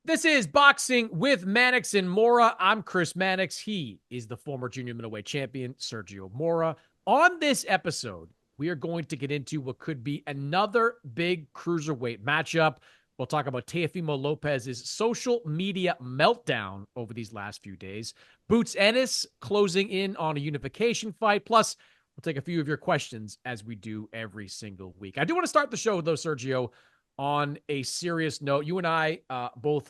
This is Boxing with Mannix and Mora. I'm Chris Mannix. He is the former junior middleweight champion, Sergio Mora. On this episode, we are going to get into what could be another big cruiserweight matchup. We'll talk about Teofimo Lopez's social media meltdown over these last few days. Boots Ennis closing in on a unification fight. Plus, we'll take a few of your questions as we do every single week. I do want to start the show, though, Sergio, on a serious note. You and I, both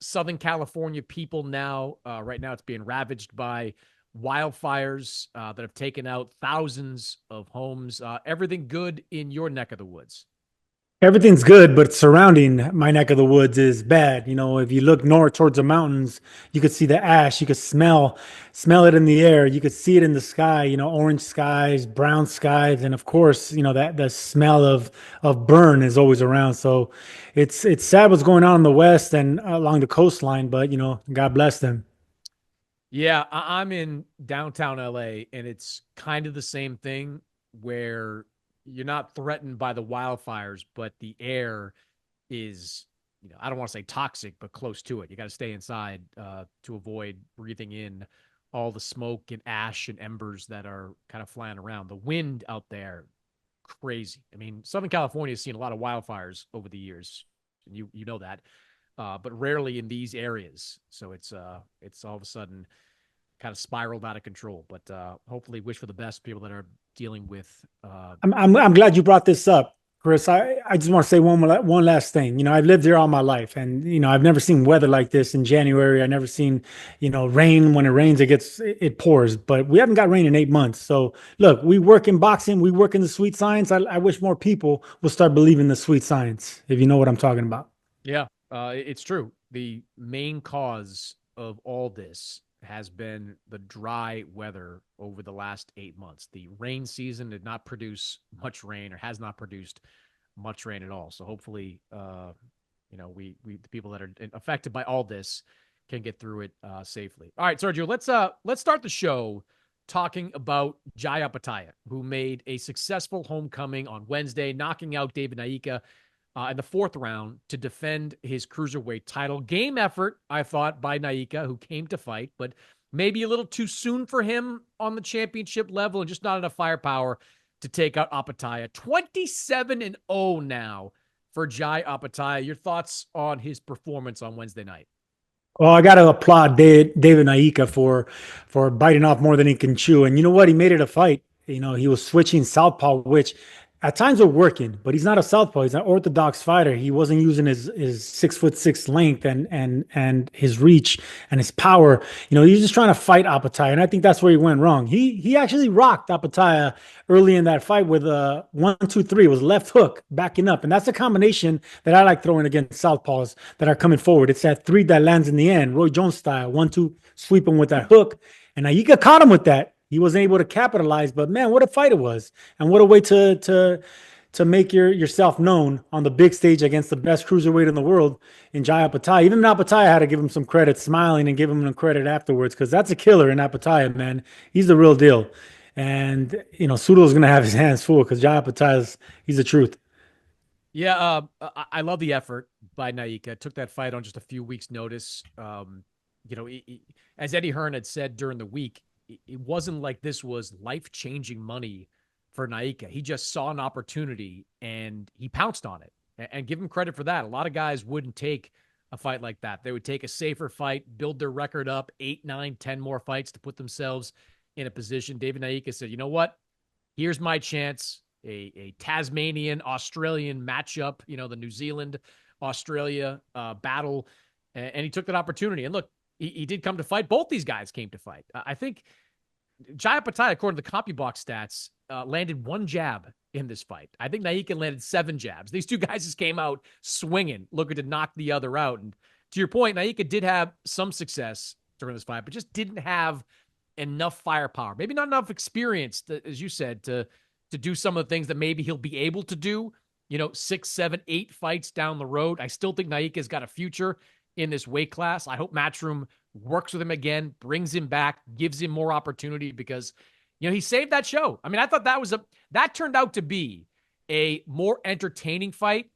Southern California people now. Right now, it's being ravaged by wildfires that have taken out thousands of homes. Everything good in your neck of the woods? Everything's good, but surrounding my neck of the woods is bad. If you look north towards the mountains, you could see the ash. You could smell it in the air. You could see it in the sky. Orange skies, brown skies, and of course, that the smell of burn is always around. So, it's sad what's going on in the west and along the coastline. But God bless them. Yeah, I'm in downtown LA, and it's kind of the same thing where you're not threatened by the wildfires, but the air is, I don't want to say toxic, but close to it. You got to stay inside to avoid breathing in all the smoke and ash and embers that are kind of flying around. The wind out there, crazy. I mean, Southern California has seen a lot of wildfires over the years, and you know that, but rarely in these areas. So it's all of a sudden kind of spiraled out of control. But hopefully, wish for the best people that are dealing with. I'm glad you brought this up, Chris. I just want to say one last thing. I've lived here all my life, and I've never seen weather like this in January. I never seen rain. When it rains, it pours. But we haven't got rain in 8 months. So look, we work in boxing, we work in the sweet science. I wish more people will start believing the sweet science. If you know what I'm talking about. Yeah, it's true. The main cause of all this has been the dry weather over the last 8 months. The rain season did not produce much rain, or has not produced much rain at all. So hopefully, we the people that are affected by all this can get through it safely. All right, Sergio, let's start the show talking about Jai Opetaia, who made a successful homecoming on Wednesday, knocking out David Naika in the fourth round to defend his cruiserweight title. Game effort, I thought, by Naika, who came to fight, but maybe a little too soon for him on the championship level, and just not enough firepower to take out Opetaia. 27-0 now for Jai Opetaia. Your thoughts on his performance on Wednesday night? Well, I got to applaud David Naika for biting off more than he can chew. And you know what? He made it a fight. He was switching southpaw, which at times are working, but he's not a southpaw. He's an orthodox fighter. He wasn't using his 6'6" length and his reach and his power. He's just trying to fight Opetaia, and I think that's where he went wrong. He actually rocked Opetaia early in that fight with a 1-2-3. It was left hook backing up, and that's a combination that I like throwing against southpaws that are coming forward. It's that three that lands in the end, Roy Jones style, 1-2, sweep him with that hook, and Naika caught him with that. He wasn't able to capitalize, but man, what a fight it was, and what a way to make yourself known on the big stage against the best cruiserweight in the world in Jai Opetaia. Even Opetaia had to give him some credit, smiling and give him credit afterwards, because that's a killer in Opetaia, man. He's the real deal, and Zurdo's gonna have his hands full because Jai Opetaia's he's the truth. Yeah, I love the effort by Naika. Took that fight on just a few weeks' notice. As Eddie Hearn had said during the week, it wasn't like this was life-changing money for Naika. He just saw an opportunity and he pounced on it. And give him credit for that. A lot of guys wouldn't take a fight like that. They would take a safer fight, build their record up, 8, 9, 10 more fights to put themselves in a position. David Naika said, you know what? Here's my chance. A Tasmanian Australian matchup, the New Zealand Australia battle. And he took that opportunity. And look, he did come to fight. Both these guys came to fight. I think Jai Opetaia, according to the CompuBox stats, landed one jab in this fight. I think Naika landed 7 jabs. These two guys just came out swinging, looking to knock the other out. And to your point, Naika did have some success during this fight, but just didn't have enough firepower. Maybe not enough experience, as you said, to do some of the things that maybe he'll be able to do, 6, 7, 8 fights down the road. I still think Naika's got a future in this weight class. I hope Matchroom works with him again, brings him back, gives him more opportunity, because, he saved that show. I mean, I thought that turned out to be a more entertaining fight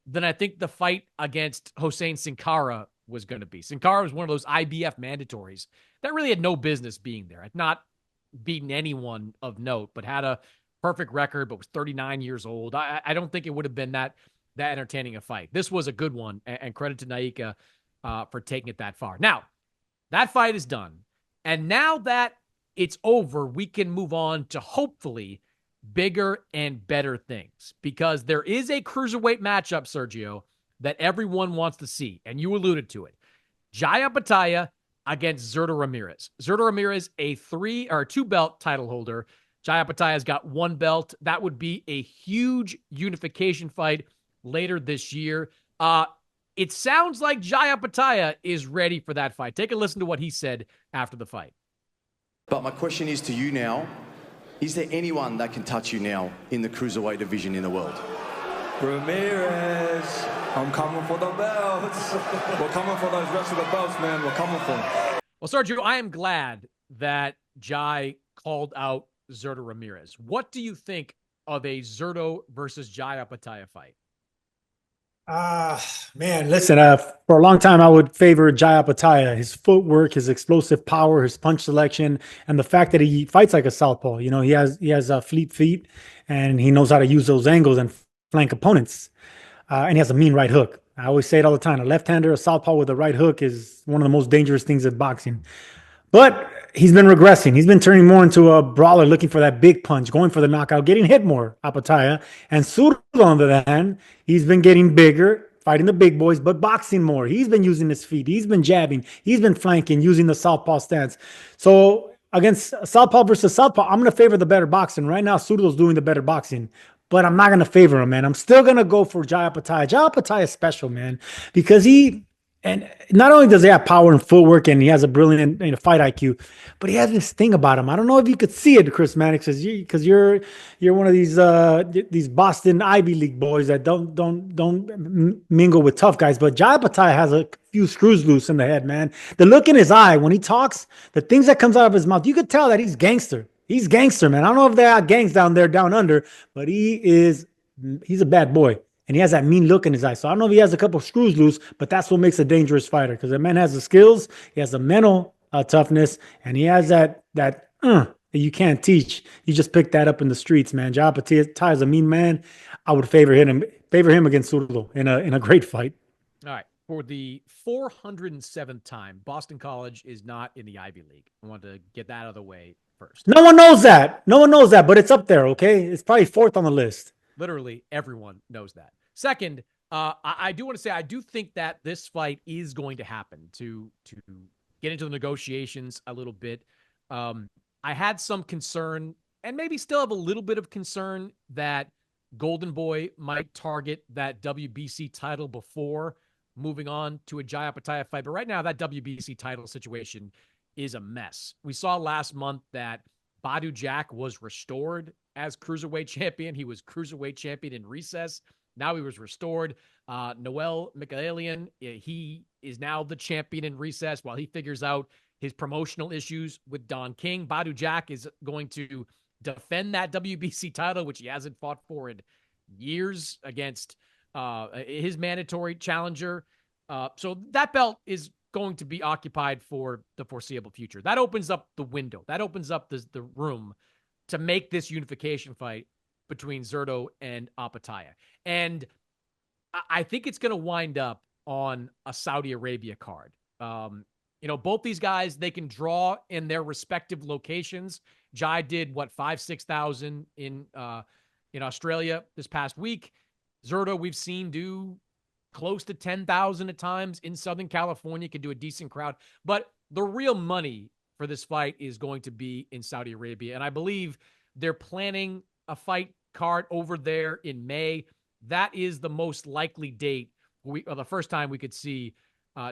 than I think the fight against Hossein Sin Cara was going to be. Sin Cara was one of those IBF mandatories that really had no business being there. Had not beaten anyone of note, but had a perfect record, but was 39 years old. I don't think it would have been that entertaining a fight. This was a good one, and credit to Naika for taking it that far. Now, that fight is done. And now that it's over, we can move on to hopefully bigger and better things, because there is a cruiserweight matchup, Sergio, that everyone wants to see, and you alluded to it. Jai Opetaia against Zurdo Ramirez. Zurdo Ramirez, a 2-belt title holder. Jai Opetaia's got 1 belt. That would be a huge unification fight later this year. It sounds like Jai Opetaia is ready for that fight. Take a listen to what he said after the fight. But my question is to you now, is there anyone that can touch you now in the cruiserweight division in the world? Ramirez, I'm coming for the belts. We're coming for those rest of the belts, man. We're coming for them. Well, Sergio, I am glad that Jai called out Zurdo Ramirez. What do you think of a Zurdo versus Jai Opetaia fight? Man, listen, for a long time, I would favor Jai Opetaia. His footwork, his explosive power, his punch selection, and the fact that he fights like a southpaw. You know, he has fleet feet, and he knows how to use those angles and flank opponents. And he has a mean right hook. I always say it all the time. A left-hander, a southpaw with a right hook is one of the most dangerous things in boxing. But he's been regressing. He's been turning more into a brawler, looking for that big punch, going for the knockout, getting hit more, Opetaia. And Zurdo, on the other hand, he's been getting bigger, fighting the big boys, but boxing more. He's been using his feet. He's been jabbing. He's been flanking, using the southpaw stance. So against southpaw versus southpaw, I'm going to favor the better boxing. Right now, Zurdo's doing the better boxing. But I'm not going to favor him, man. I'm still going to go for Jai Opetaia. Jai Opetaia is special, man, because and not only does he have power and footwork, and he has a brilliant fight IQ, but he has this thing about him. I don't know if you could see it, Chris Mannix, because you're one of these Boston Ivy League boys that don't mingle with tough guys. But Jai Opetaia has a few screws loose in the head, man. The look in his eye when he talks, the things that comes out of his mouth, you could tell that he's gangster. He's gangster, man. I don't know if there are gangs down there, down under, but he's a bad boy. And he has that mean look in his eye. So I don't know if he has a couple of screws loose, but that's what makes a dangerous fighter. Because the man has the skills, he has the mental toughness, and he has that you can't teach. You just pick that up in the streets, man. Jai Opetaia is a mean man. I would favor him against Zurdo in a great fight. All right. For the 407th time, Boston College is not in the Ivy League. I want to get that out of the way first. No one knows that. But it's up there, okay? It's probably 4th on the list. Literally everyone knows that. Second, I do want to say I do think that this fight is going to happen to get into the negotiations a little bit. I had some concern, and maybe still have a little bit of concern, that Golden Boy might target that WBC title before moving on to a Jai Opetaia fight. But right now, that WBC title situation is a mess. We saw last month that Badou Jack was restored as cruiserweight champion. He was cruiserweight champion in recess. Now he was restored. Noel Mikhailian, he is now the champion in recess while he figures out his promotional issues with Don King. Badou Jack is going to defend that WBC title, which he hasn't fought for in years, against his mandatory challenger. So that belt is going to be occupied for the foreseeable future. That opens up the window. That opens up the room to make this unification fight between Zurdo and Opetaia. And I think it's going to wind up on a Saudi Arabia card. Both these guys, they can draw in their respective locations. Jai did 5,000-6,000 in Australia this past week. Zurdo, we've seen do close to 10,000 at times in Southern California, can do a decent crowd. But the real money for this fight is going to be in Saudi Arabia. And I believe they're planning a fight card over there in May. That is the most likely date, or the first time we could see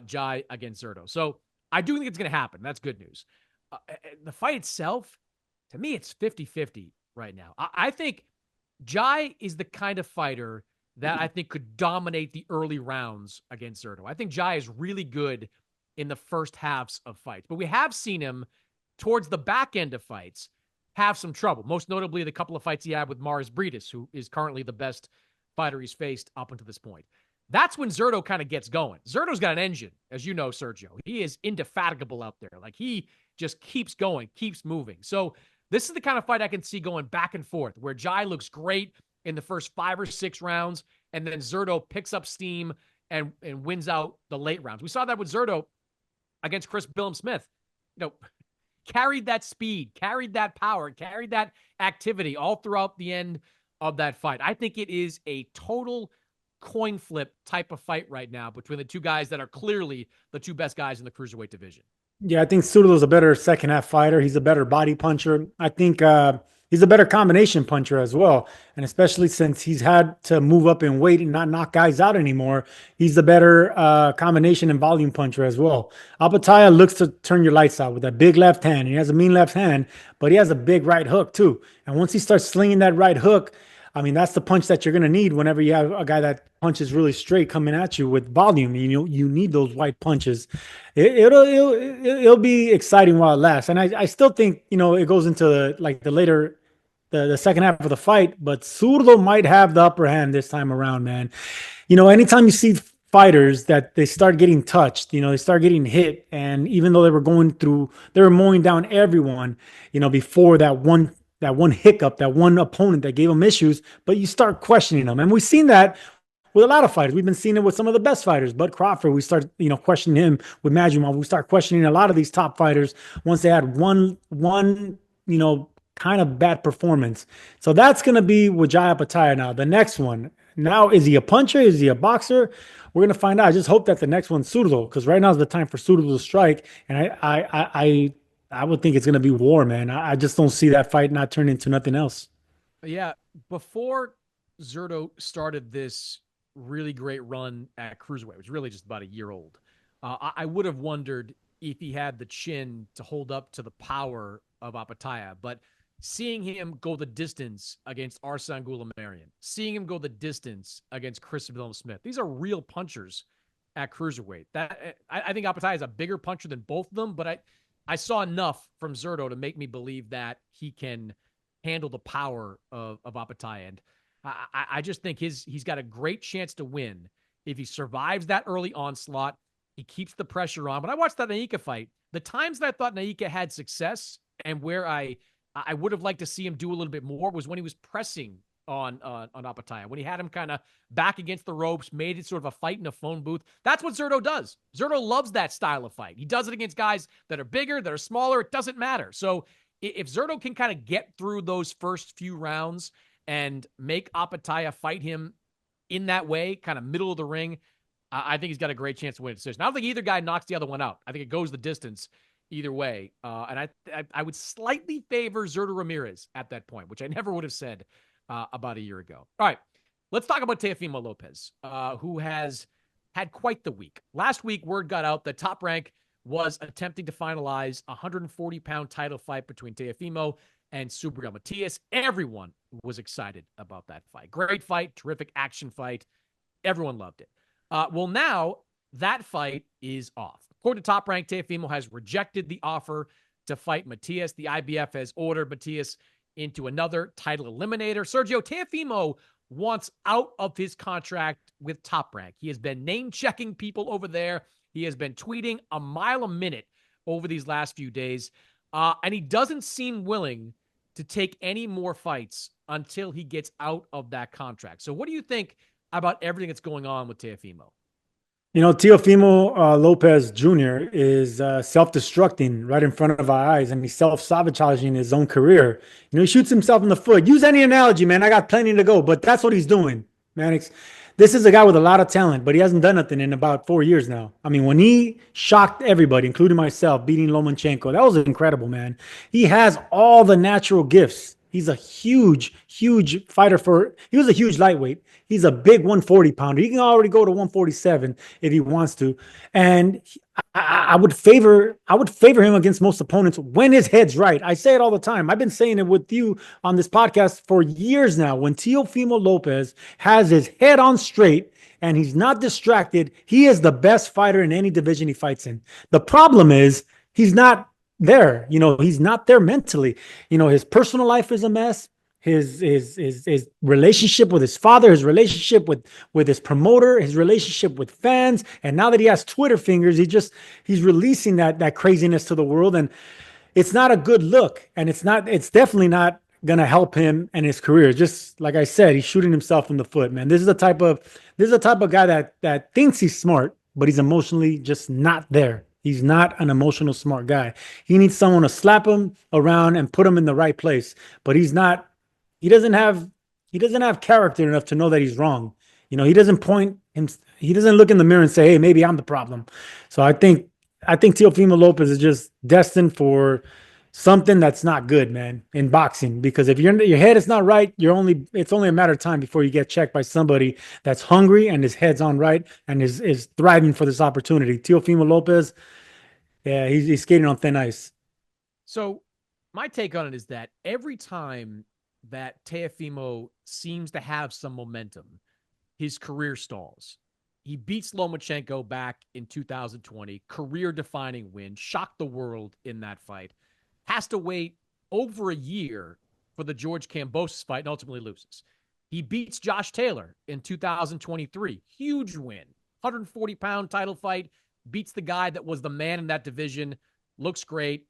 Jai against Zurdo. So I do think it's going to happen. That's good news. The fight itself, to me, it's 50-50 right now. I think Jai is the kind of fighter that I think could dominate the early rounds against Zurdo. I think Jai is really good in the first halves of fights, but we have seen him towards the back end of fights have some trouble, most notably the couple of fights he had with Maris Briedis, who is currently the best fighter he's faced up until this point. that's when Zurdo kind of gets going. Zurdo's got an engine, as you know, Sergio. He is indefatigable out there. Like, he just keeps going, keeps moving. So this is the kind of fight I can see going back and forth, where Jai looks great in the first 5 or 6 rounds, and then Zurdo picks up steam and wins out the late rounds. We saw that with Zurdo against Chris Billam-Smith. Carried that speed, carried that power, carried that activity all throughout the end of that fight. I think it is a total coin flip type of fight right now between the two guys that are clearly the two best guys in the cruiserweight division. Yeah, I think Zurdo's a better second half fighter. He's a better body puncher. I think he's a better combination puncher as well. And especially since he's had to move up in weight and not knock guys out anymore, he's the better combination and volume puncher as well. Opetaia looks to turn your lights out with that big left hand. He has a mean left hand, but he has a big right hook too. And once he starts slinging that right hook, I mean, that's the punch that you're going to need whenever you have a guy that punches really straight coming at you with volume. You need those white punches. It'll be exciting while it lasts. And I still think, it goes into the second half of the fight, but Zurdo might have the upper hand this time around, man. Anytime you see fighters that they start getting touched, they start getting hit. And even though they were mowing down everyone, before that one hiccup, that one opponent that gave them issues, but you start questioning them. And we've seen that with a lot of fighters. We've been seeing it with some of the best fighters. Bud Crawford, we start, questioning him with Majumov. We start questioning a lot of these top fighters once they had one, kind of bad performance. So that's going to be with Jai Opetaia now. The next one, now, is he a puncher? Is he a boxer? We're going to find out. I just hope that the next one's Zurdo, because right now is the time for Zurdo to strike. And I would think it's going to be war, man. I just don't see that fight not turning into nothing else. Yeah. Before Zurdo started this really great run at cruiserweight, it was really just about a year old, I would have wondered if he had the chin to hold up to the power of Opetaia. But seeing him go the distance against Arsan Goulamirian, seeing him go the distance against Chris Billam-Smith, these are real punchers at cruiserweight. I think Opetaia is a bigger puncher than both of them, but I saw enough from Zurdo to make me believe that he can handle the power of Opetaia. And I just think he's got a great chance to win if he survives that early onslaught. He keeps the pressure on. When I watched that Naika fight, the times that I thought Naika had success and where I would have liked to see him do a little bit more was when he was pressing on Opetaia, when he had him kind of back against the ropes, made it sort of a fight in a phone booth. That's what Zurdo does. Zurdo loves that style of fight. He does it against guys that are bigger, that are smaller. It doesn't matter. So if Zurdo can kind of get through those first few rounds and make Opetaia fight him in that way, kind of middle of the ring, I think he's got a great chance to win a decision. I don't think either guy knocks the other one out. I think it goes the distance either way. And I would slightly favor Zurdo Ramirez at that point, which I never would have said about a year ago. All right, let's talk about Teofimo Lopez, who has had quite the week. Last week, word got out that Top Rank was attempting to finalize a 140-pound title fight between Teofimo and Subriel Matias. Everyone was excited about that fight. Great fight, terrific action fight. Everyone loved it. Well, now that fight is off. According to Top Rank, Teofimo has rejected the offer to fight Matias. The IBF has ordered Matias into another title eliminator. Sergio, Teofimo wants out of his contract with Top Rank. He has been name-checking people over there. He has been tweeting a mile a minute over these last few days. And he doesn't seem willing to take any more fights until he gets out of that contract. So what do you think about everything that's going on with Teofimo? Teofimo Lopez Jr. is self-destructing right in front of our eyes, and he's self-sabotaging his own career. He shoots himself in the foot. Use any analogy, man. I got plenty to go, but that's what he's doing, Mannix. This is a guy with a lot of talent, but he hasn't done nothing in about 4 years now. I mean, when he shocked everybody, including myself, beating Lomachenko, that was incredible, man. He has all the natural gifts. He's a huge fighter he was a huge lightweight. He's a big 140 pounder. He can already go to 147 if he wants to. And I would favor him against most opponents when his head's right. I say it all the time. I've been saying it with you on this podcast for years now. When Teofimo Lopez has his head on straight and he's not distracted, he is the best fighter in any division he fights in. The problem is he's not there. He's not there mentally. His personal life is a mess. his relationship with his father, his relationship with his promoter, his relationship with fans, and now that he has Twitter fingers, he's releasing that craziness to the world, and it's not a good look, and it's definitely not gonna help him and his career. Just like I said, he's shooting himself in the foot, man. This is the type of guy that thinks he's smart, but he's emotionally just not there. He's not an emotional smart guy. He needs someone to slap him around and put him in the right place. But he's not. He doesn't have character enough to know that he's wrong. He doesn't point him. He doesn't look in the mirror and say, "Hey, maybe I'm the problem." So I think Teofimo Lopez is just destined for something that's not good, man, in boxing. Because if your head is not right, it's only a matter of time before you get checked by somebody that's hungry and his head's on right and is thriving for this opportunity. Teofimo Lopez, yeah, he's skating on thin ice. So my take on it is that every time that Teofimo seems to have some momentum, his career stalls. He beats Lomachenko back in 2020, career-defining win, shocked the world in that fight. Has to wait over a year for the George Kambosos fight and ultimately loses. He beats Josh Taylor in 2023. Huge win. 140-pound title fight. Beats the guy that was the man in that division. Looks great.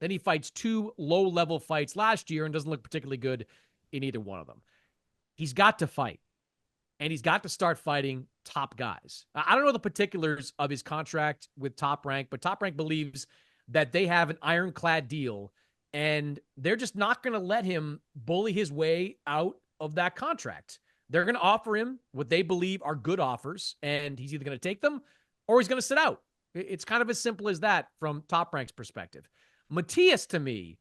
Then he fights 2 low-level fights last year and doesn't look particularly good in either one of them. He's got to fight. And he's got to start fighting top guys. I don't know the particulars of his contract with Top Rank, but Top Rank believes that they have an ironclad deal, and they're just not going to let him bully his way out of that contract. They're going to offer him what they believe are good offers, and he's either going to take them or he's going to sit out. It's kind of as simple as that from Top Rank's perspective. Matias, to me,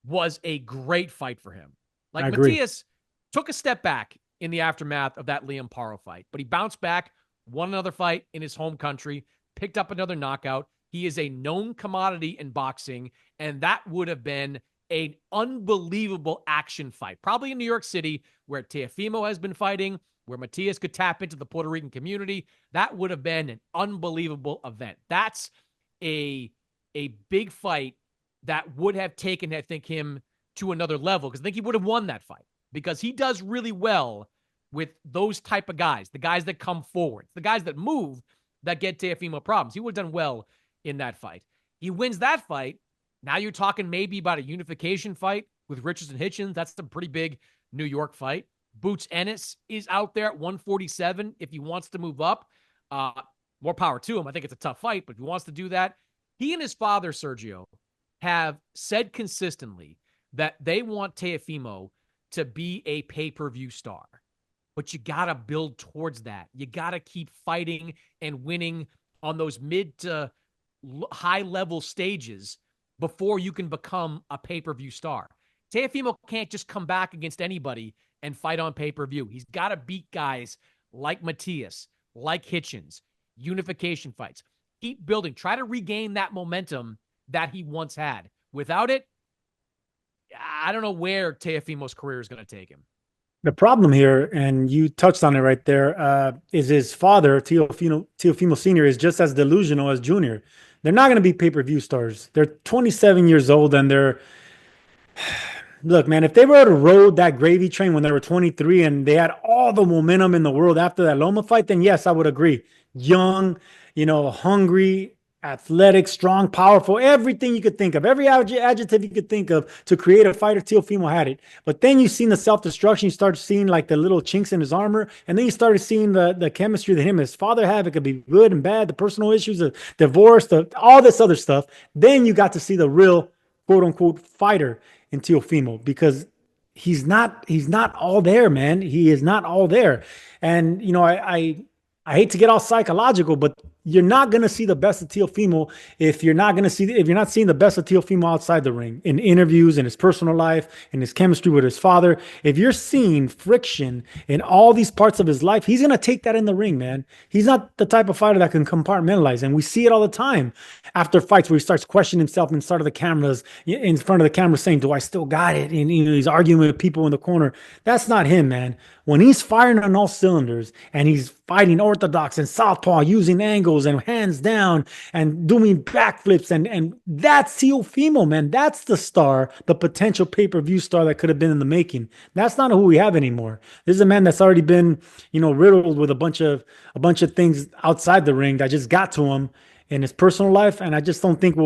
was a great fight for him. Like, Matias took a step back in the aftermath of that Liam Paro fight, but he bounced back, won another fight in his home country, picked up another knockout. He is a known commodity in boxing, and that would have been an unbelievable action fight. Probably in New York City, where Teofimo has been fighting, where Matias could tap into the Puerto Rican community. That would have been an unbelievable event. That's a big fight that would have taken, I think, him to another level, because I think he would have won that fight, because he does really well with those type of guys, the guys that come forward, the guys that move, that get Teofimo problems. He would have done well in that fight. He wins that fight. Now you're talking maybe about a unification fight with Richardson Hitchens. That's a pretty big New York fight. Boots Ennis is out there at 147 if he wants to move up. More power to him. I think it's a tough fight, but if he wants to do that, he and his father, Sergio, have said consistently that they want Teofimo to be a pay-per-view star. But you got to build towards that. You got to keep fighting and winning on those mid to high-level stages before you can become a pay-per-view star. Teofimo can't just come back against anybody and fight on pay-per-view. He's got to beat guys like Matias, like Hitchens, unification fights. Keep building. Try to regain that momentum that he once had. Without it, I don't know where Teofimo's career is going to take him. The problem here, and you touched on it right there, is his father, Teofimo Sr., is just as delusional as Junior. They're not going to be pay-per-view stars. They're 27 years old, and they're... Look, man, if they were to rode that gravy train when they were 23 and they had all the momentum in the world after that Loma fight, then yes, I would agree. Young, hungry, athletic, strong, powerful, everything you could think of, every adjective you could think of to create a fighter, Teofimo had it. But then you seen the self-destruction, you start seeing like the little chinks in his armor, and then you started seeing the chemistry that him and his father have. It could be good and bad, the personal issues, the divorce, all this other stuff. Then you got to see the real quote-unquote fighter in Teofimo, because he's not all there, man. He is not all there. And, I hate to get all psychological, but you're not going to see the best of Teofimo if you're not seeing the best of Teofimo outside the ring, in interviews, in his personal life, in his chemistry with his father. If you're seeing friction in all these parts of his life, he's going to take that in the ring, man. He's not the type of fighter that can compartmentalize. And we see it all the time after fights where he starts questioning himself in front of the camera saying, do I still got it? And he's arguing with people in the corner. That's not him, man. When he's firing on all cylinders and he's fighting orthodox and southpaw, using angles, elbows and hands down and doing backflips. And that's Teofimo, man. That's the star, the potential pay-per-view star that could have been in the making. That's not who we have anymore. This is a man that's already been, riddled with a bunch of things outside the ring that just got to him in his personal life. And I just don't think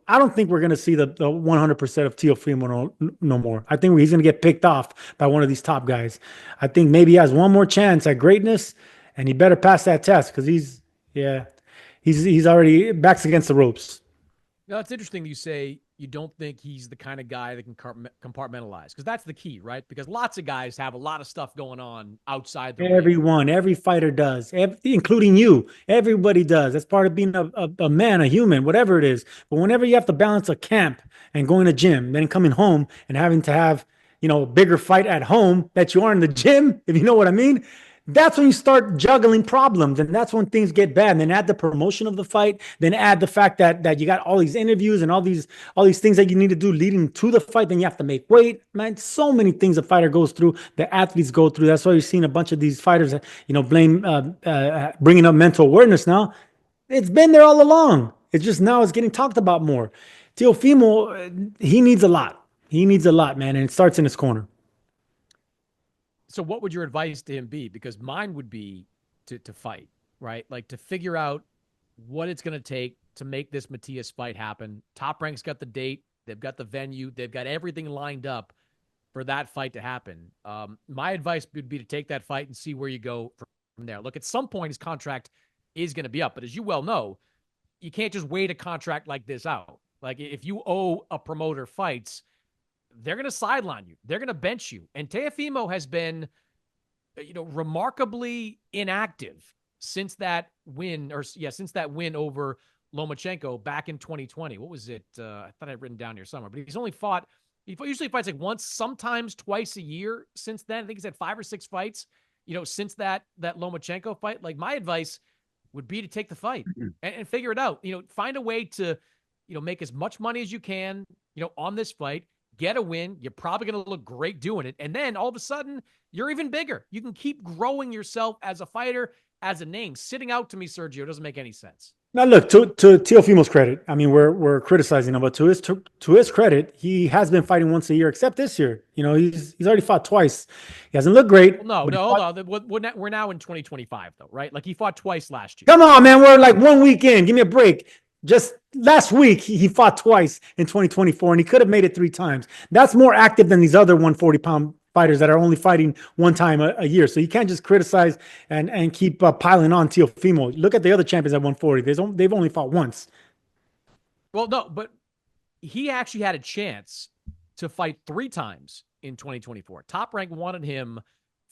I don't think we're going to see the 100% of Teofimo no more. I think he's going to get picked off by one of these top guys. I think maybe he has one more chance at greatness, and he better pass that test because he's already backs against the ropes. Now, it's interesting you say you don't think he's the kind of guy that can compartmentalize, because that's the key, right? Because lots of guys have a lot of stuff going on outside the ring. Every fighter does, including you. Everybody does. That's part of being a man, a human, whatever it is. But whenever you have to balance a camp and going to gym, then coming home and having to have, a bigger fight at home that you are in the gym, if you know what I mean, that's when you start juggling problems, and that's when things get bad. And then add the promotion of the fight, then add the fact that you got all these interviews and all these things that you need to do leading to the fight. Then you have to make weight, man. So many things a fighter goes through, the athletes go through. That's why you're seeing a bunch of these fighters, blame bringing up mental awareness now. It's been there all along. It's just now it's getting talked about more. Teofimo, he needs a lot. He needs a lot, man, and it starts in his corner. So what would your advice to him be? Because mine would be to fight, right? Like to figure out what it's going to take to make this Matias fight happen. Top Rank's got the date. They've got the venue. They've got everything lined up for that fight to happen. My advice would be to take that fight and see where you go from there. Look, at some point his contract is going to be up. But as you well know, you can't just wait a contract like this out. Like if you owe a promoter fights, they're going to sideline you. They're going to bench you. And Teofimo has been, remarkably inactive since that win, since that win over Lomachenko back in 2020. What was it? I thought I'd written down here somewhere, but he's only fought, he usually fights like once, sometimes twice a year since then. I think he's had 5 or 6 fights, since that Lomachenko fight. Like my advice would be to take the fight and figure it out. Find a way to, make as much money as you can, on this fight. Get a win. You're probably going to look great doing it. And then all of a sudden, you're even bigger. You can keep growing yourself as a fighter, as a name. Sitting out to me, Sergio, doesn't make any sense. Now, look, to Teofimo's credit, I mean, we're criticizing him, but to his credit, he has been fighting once a year, except this year. He's already fought twice. He hasn't looked great. Well, hold on. We're now in 2025, though, right? Like he fought twice last year. Come on, man. We're like 1 week in. Give me a break. Just last week, he fought twice in 2024, and he could have made it 3 times. That's more active than these other 140-pound fighters that are only fighting 1 time a year. So you can't just criticize and keep piling on Teofimo. Look at the other champions at 140. They've only fought once. Well, no, but he actually had a chance to fight 3 times in 2024. Top Rank wanted him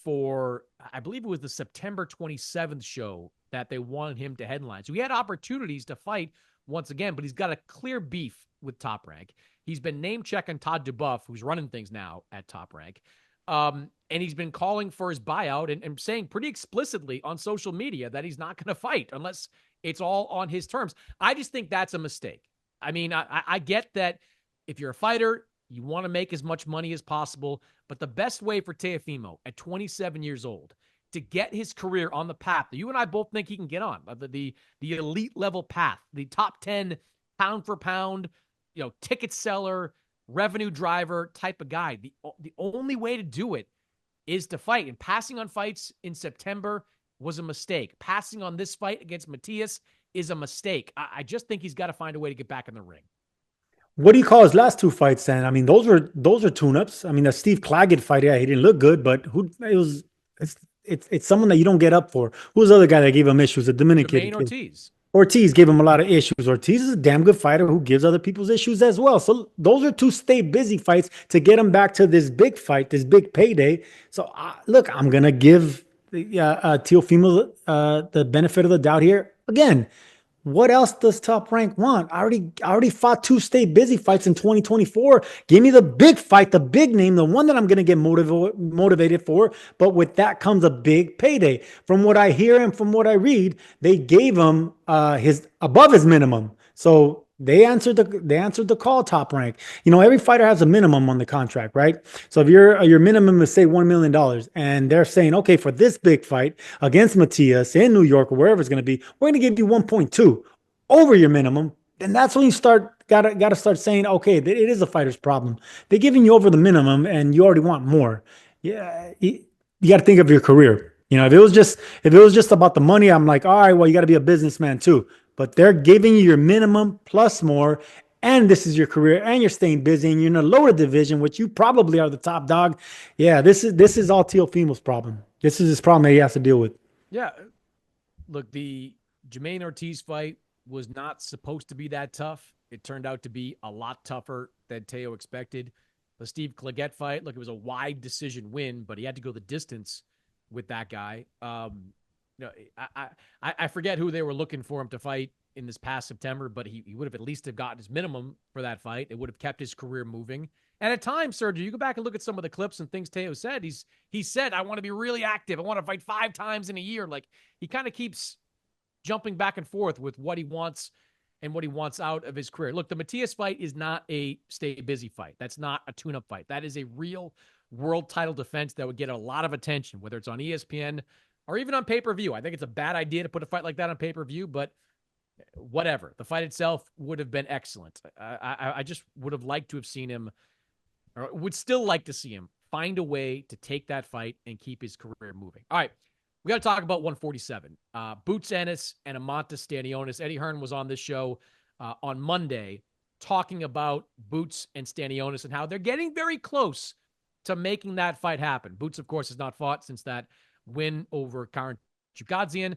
for, I believe it was the September 27th show that they wanted him to headline. So he had opportunities to fight once again, but he's got a clear beef with Top Rank. He's been name checking Todd Dubuff, who's running things now at Top Rank. And he's been calling for his buyout and saying pretty explicitly on social media that he's not going to fight unless it's all on his terms. I just think that's a mistake. I mean, I get that if you're a fighter, you want to make as much money as possible, but the best way for Teofimo at 27 years old to get his career on the path that you and I both think he can get on, the elite level path, the top 10 pound for pound, ticket seller, revenue driver type of guy. The only way to do it is to fight. And passing on fights in September was a mistake. Passing on this fight against Matias is a mistake. I just think he's got to find a way to get back in the ring. What do you call his last 2 fights then? I mean, those are tune-ups. I mean, the Steve Claggett fight, yeah, he didn't look good, but it's someone that you don't get up for. Who's the other guy that gave him issues? The Dominican kid. Ortiz gave him a lot of issues. Ortiz is a damn good fighter who gives other people's issues as well. So those are 2 stay busy fights to get him back to this big fight, this big payday. So look, I'm gonna give Teofimo the benefit of the doubt here. Again, what else does Top Rank want? I already fought 2 stay busy fights in 2024. Give me the big fight, the big name, the one that I'm going to get motivated for. But with that comes a big payday. From what I hear and from what I read, they gave him his above his minimum. So They answered the call, Top Rank. Every fighter has a minimum on the contract, right? So if your minimum is say $1 million, and they're saying, okay, for this big fight against Matias in New York or wherever it's going to be, we're going to give you 1.2 over your minimum. Then that's when you gotta start saying, okay, it is a fighter's problem. They're giving you over the minimum, and you already want more. Yeah, you got to think of your career. If it was just about the money, I'm like, all right, well, you got to be a businessman too. But they're giving you your minimum plus more, and this is your career, and you're staying busy, and you're in a lower division, which you probably are the top dog. Yeah, this is all Teofimo's problem. This is his problem that he has to deal with. Yeah, look, the Jermaine Ortiz fight was not supposed to be that tough. It turned out to be a lot tougher than Teo expected. The Steve Claggett fight, look, it was a wide decision win, but he had to go the distance with that guy. I forget who they were looking for him to fight in this past September, but he would have at least have gotten his minimum for that fight. It would have kept his career moving. And at times, Sergio, you go back and look at some of the clips and things Teo said. He said, I want to be really active. I want to fight 5 times in a year. Like, he kind of keeps jumping back and forth with what he wants and what he wants out of his career. Look, the Matias fight is not a stay busy fight. That's not a tune-up fight. That is a real world title defense that would get a lot of attention, whether it's on ESPN or even on pay-per-view. I think it's a bad idea to put a fight like that on pay-per-view, but whatever. The fight itself would have been excellent. I just would have liked to have seen him, or would still like to see him, find a way to take that fight and keep his career moving. All right, we got to talk about 147. Boots Ennis and Eimantas Stanionis. Eddie Hearn was on this show on Monday talking about Boots and Stanionis and how they're getting very close to making that fight happen. Boots, of course, has not fought since that win over Karen Chukadzian.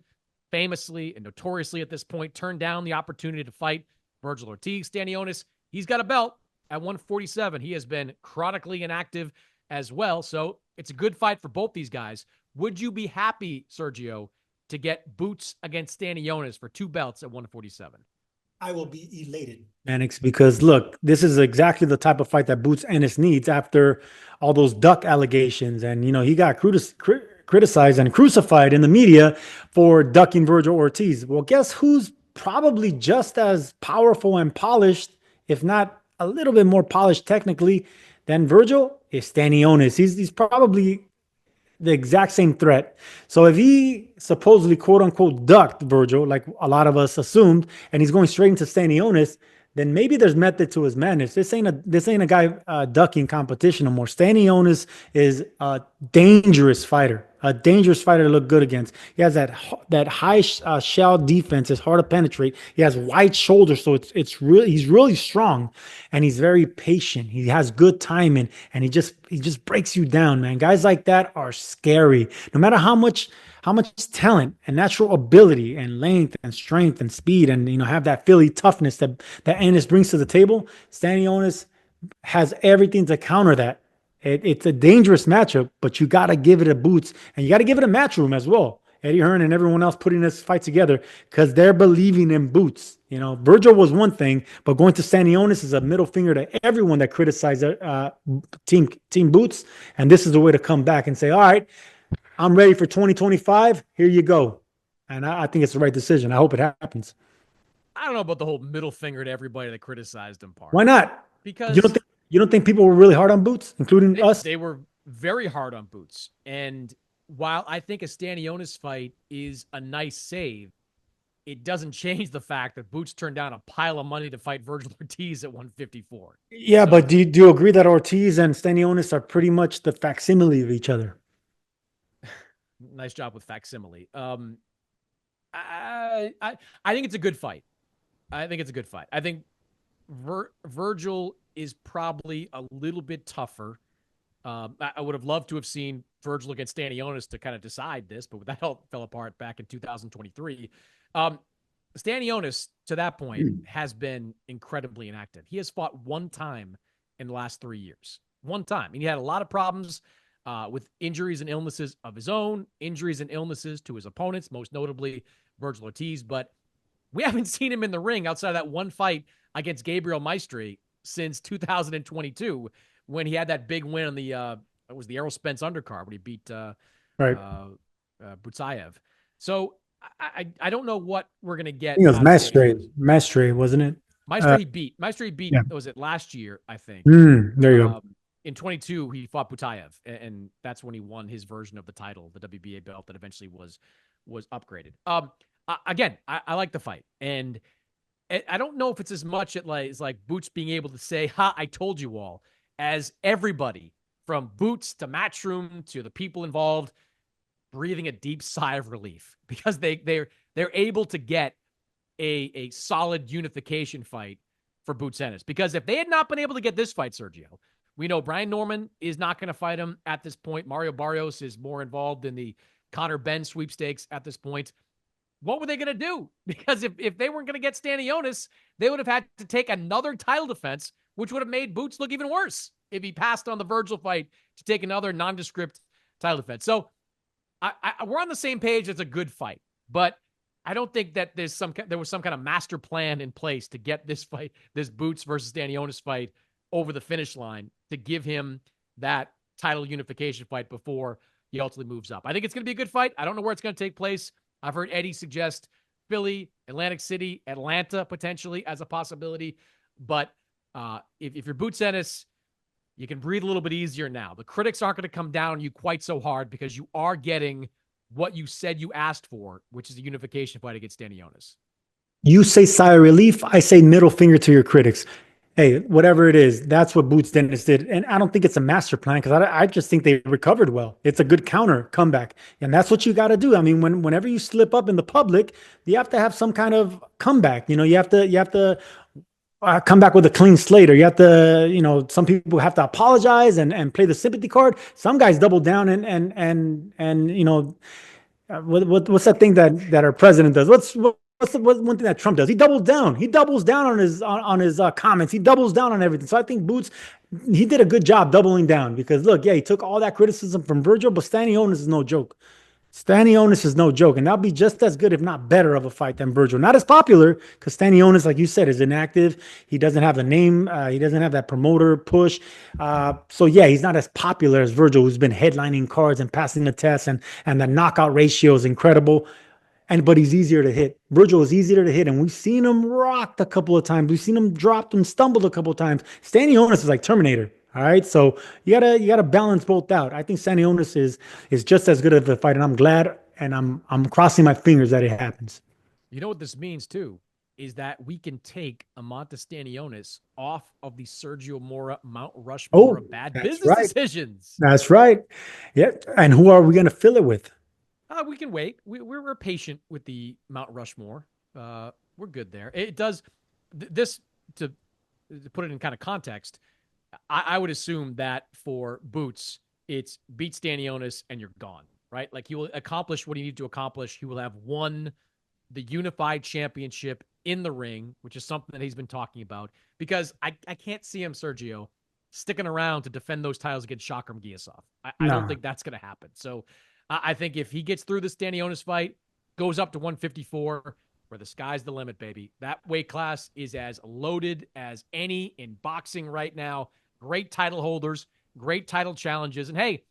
Famously and notoriously at this point, turned down the opportunity to fight Virgil Ortiz. Stanionis, he's got a belt at 147. He has been chronically inactive as well, so it's a good fight for both these guys. Would you be happy, Sergio, to get Boots against Stanionis for 2 belts at 147? I will be elated, Mannix, because look, this is exactly the type of fight that Boots Ennis needs after all those duck allegations. And, he got criticized and crucified in the media for ducking Virgil Ortiz. Well, guess who's probably just as powerful and polished, if not a little bit more polished technically, than Virgil? Is Stanionis. He's probably the exact same threat. So if he supposedly quote unquote ducked Virgil, like a lot of us assumed, and he's going straight into Stanionis, then maybe there's method to his madness. This ain't a guy ducking competition no more. Stanionis is a dangerous fighter to look good against. He has that high shell defense. It's hard to penetrate. He has wide shoulders, so he's really strong, and he's very patient. He has good timing, and he just breaks you down, man. Guys like that are scary. No matter how much talent and natural ability and length and strength and speed and have that Philly toughness that Ennis brings to the table, Stanionis has everything to counter that. It's a dangerous matchup, but you got to give it a Boots, and you got to give it a Matchroom as well. Eddie Hearn and everyone else putting this fight together because they're believing in Boots. Virgil was one thing, but going to Stanionis is a middle finger to everyone that criticized Team Boots, and this is the way to come back and say, all right, I'm ready for 2025. Here you go. And I think it's the right decision. I hope it happens. I don't know about the whole middle finger to everybody that criticized him part. Why not? Because you don't think people were really hard on Boots, including us? They were very hard on Boots. And while I think a Stanionis fight is a nice save, it doesn't change the fact that Boots turned down a pile of money to fight Virgil Ortiz at 154. Yeah, but do you agree that Ortiz and Stanionis are pretty much the facsimile of each other? Nice job with facsimile. I think it's a good fight. I think Virgil is probably a little bit tougher. I would have loved to have seen Virgil against Stanionis to kind of decide this, but that all fell apart back in 2023. Stanionis, to that point, has been incredibly inactive. He has fought 1 time in the last 3 years. 1 time. And he had a lot of problems with injuries and illnesses of his own, injuries and illnesses to his opponents, most notably Virgil Ortiz. But we haven't seen him in the ring outside of that 1 fight against Gabriel Maestri since 2022, when he had that big win on the it was the Errol Spence undercard when he beat Butsayev. So I don't know what we're gonna get. I think it was Maestri, wasn't it? Maestro he beat. Yeah. Was it last year, I think. There you go. In 22, he fought Butayev, and that's when he won his version of the title, the WBA belt that eventually was upgraded. Again, I like the fight, and I don't know if it's as much as like Boots being able to say, "Ha, I told you all," as everybody from Boots to Matchroom to the people involved breathing a deep sigh of relief because they're able to get a solid unification fight for Boots Ennis. Because if they had not been able to get this fight, Sergio, we know Brian Norman is not going to fight him at this point. Mario Barrios is more involved in the Conor Benn sweepstakes at this point. What were they going to do? Because if they weren't going to get Stanionis, they would have had to take another title defense, which would have made Boots look even worse if he passed on the Virgil fight to take another nondescript title defense. So we're on the same page. It's a good fight, but I don't think that there was some kind of master plan in place to get this fight, this Boots versus Stanionis fight, over the finish line to give him that title unification fight before he ultimately moves up. I think it's going to be a good fight. I don't know where it's going to take place. I've heard Eddie suggest Philly, Atlantic City, Atlanta potentially as a possibility. But if you're Boots Ennis, you can breathe a little bit easier now. The critics aren't going to come down on you quite so hard because you are getting what you said you asked for, which is a unification fight against Stanionis. You say sigh of relief. I say middle finger to your critics. Hey, whatever it is, that's what Boots Ennis did. And I don't think it's a master plan because I just think they recovered well. It's a good counter comeback. And that's what you got to do. I mean, whenever you slip up in the public, you have to have some kind of comeback. You know, you have to come back with a clean slate, or you have to, some people have to apologize and play the sympathy card. Some guys double down and what's that thing that our president does? What's one thing that Trump does? He doubles down. He doubles down on his comments. He doubles down on everything. So I think Boots, he did a good job doubling down because look, yeah, he took all that criticism from Virgil, but Stanionis is no joke. Stanionis is no joke, and that'll be just as good, if not better, of a fight than Virgil. Not as popular because Stanionis, like you said, is inactive. He doesn't have the name. He doesn't have that promoter push. So yeah, he's not as popular as Virgil, who's been headlining cards and passing the test, and the knockout ratio is incredible. But he's easier to hit. Virgil is easier to hit, and we've seen him rocked a couple of times. We've seen him dropped and stumbled a couple of times. Stanionis is like Terminator. All right, so you gotta balance both out. I think Stanionis is just as good of a fight, and I'm glad, and I'm crossing my fingers that it happens. You know what this means too is that we can take Eimantas Stanionis off of the Sergio Mora Mount Rushmore of bad business decisions. That's right. Yeah, and who are we gonna fill it with? We can wait. We're patient with the Mount Rushmore. We're good there. It does this to put it in kind of context. I would assume that for Boots, it's beat Stanionis and you're gone, right? Like he will accomplish what he needs to accomplish. He will have won the unified championship in the ring, which is something that he's been talking about. Because I can't see him, Sergio, sticking around to defend those titles against Shakram Giasov. I don't think that's going to happen. So I think if he gets through the Stanionis fight, goes up to 154, where the sky's the limit, baby. That weight class is as loaded as any in boxing right now. Great title holders, great title challenges. And hey,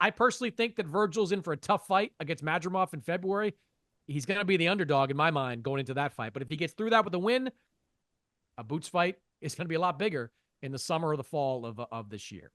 I personally think that Virgil's in for a tough fight against Madrimov in February. He's going to be the underdog in my mind going into that fight. But if he gets through that with a win, a Boots fight is going to be a lot bigger in the summer or the fall of this year.